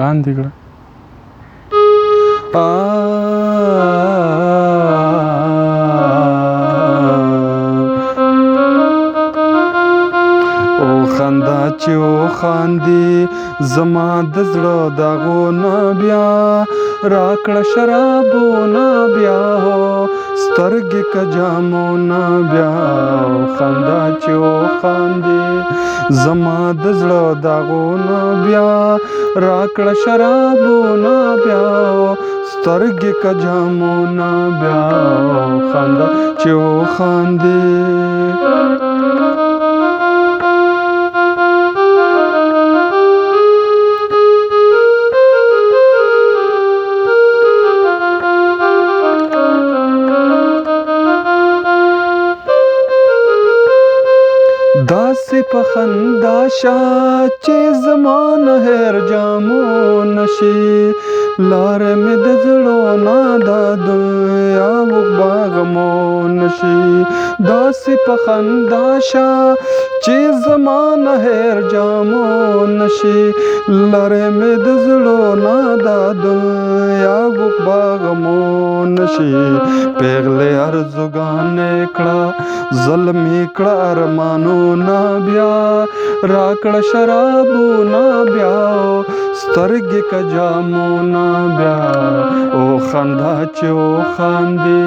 لاندې کړه. او خندا چې وخاندي زما د زړه داغونه بیا راکړه شرابونه بیا سترګې که جامونه بیا خندا چې وخاندي زما د زړه داغونه بیا راکړه شرابونه بیا سترګې که جامونه بیا خندا چې وخاندي. داسې په خندا شه چې زما نه هېر جامو نشي لارې مې د زړه نه د دنیا وغبا غمو نشي. داسې په خندا شه چې زما نه هېر جامو نشي لارې مې د زړه نه د دنیا وغبا غمو نشي. پیغلې ارزوګانې کړه ظلمې کړه ارمانونه بیا راکړه شرابونه بیا سترګې که جامونه بیا او خندا چې وخاندي.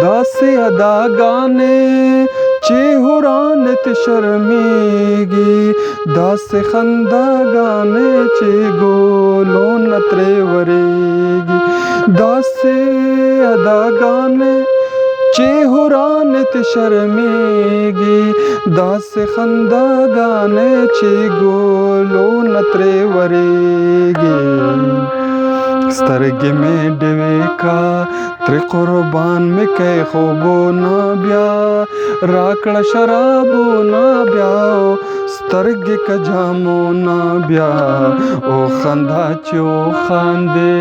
داسې اداګانې چې هورانې ته شرمېږي داسې خنداګانې چې ګولو نه ترې ورېږي. داسې اداګانې چې هورانې ته شرمېږي داسې خنداګانې چې ګولو نه ترې ورېږي. سترګې مې ډوې کا ترې قربان مې کړې خوبونه بیا راکړه شرابونه بیا سترګې که جامونه بیا او خندا چې وخاندي.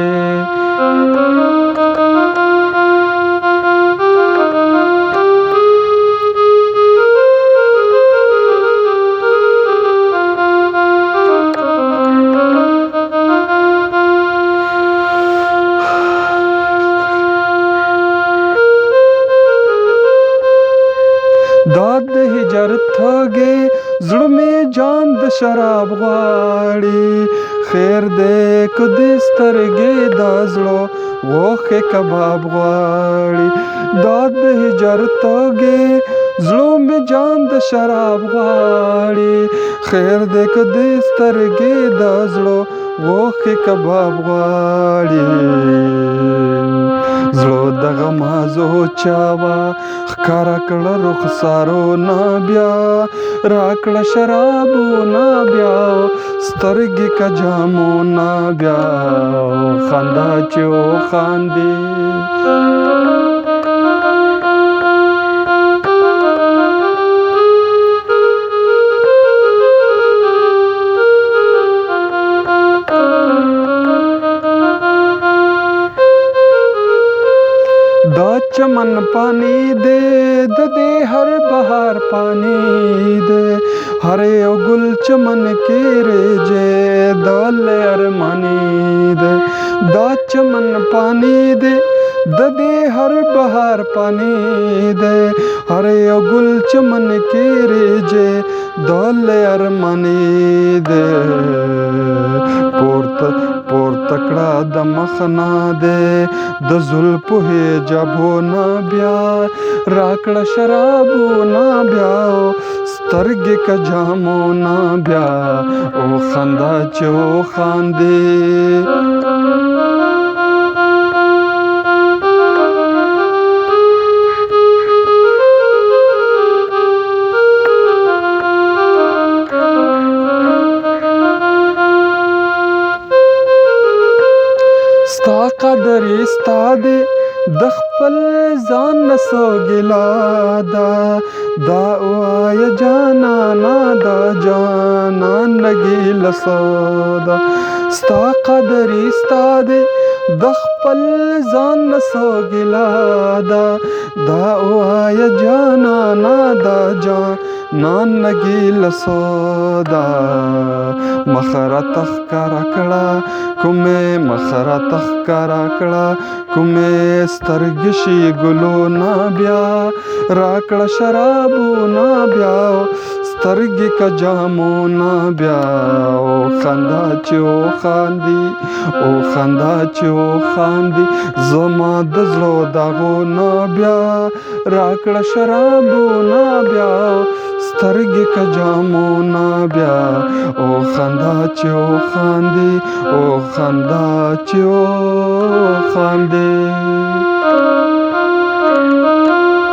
دا د هجر تږې زړه مې جان د شراب غواړي خیر دې که دې سترګې دا زړه غوښې کباب غواړي. دا د هجر تږې زړه مې جان د شراب غواړي خیر دې که دې سترګې دا زړه غوښې کباب غواړي. زړه د غمازو چاوه ښکاره کړه رخسارونه بیا راکړه شرابونه بیا سترګې که جامونه بیا خندا چې وخاندي. دا چمن پانی دے د دې هر بهار پانی دے هر یو ګل چمن کې رېجې دل ارمانی دے. دا چمن پانی دے د دې هر بهار پانی دے هر یو ګل چمن کې رېجې دل ارمانی دے. پورته کړه د مخنا دے د زلفو حجابونه بیا راکړه شرابونه بیا سترګې که جامونه بیا او خندا چې وخاندي. ستا قدر ستا دې د خپل ځان نه سو ګیلا ده دا وایه جانانه دا جانان نګیله سو ده ستا قدرې ستا دی د خپل ځان نه سو ګیلا ده دا وایه جانانه دا جانان نګیله سو ده مخ راته ښکاره کړه کومې مخ راته ښکاره کړه کومې سترګې شي ګلونه بیا راکړه شرابونه بیا سترګې که جامونه بیا او خندا چې وخاندي او خندا چې وخاندي زما د زړه داغونه بیا راکړه شرابونه بیا سترګې که جامونه بیا او خندا چې وخاندي او خندا چې وخاندي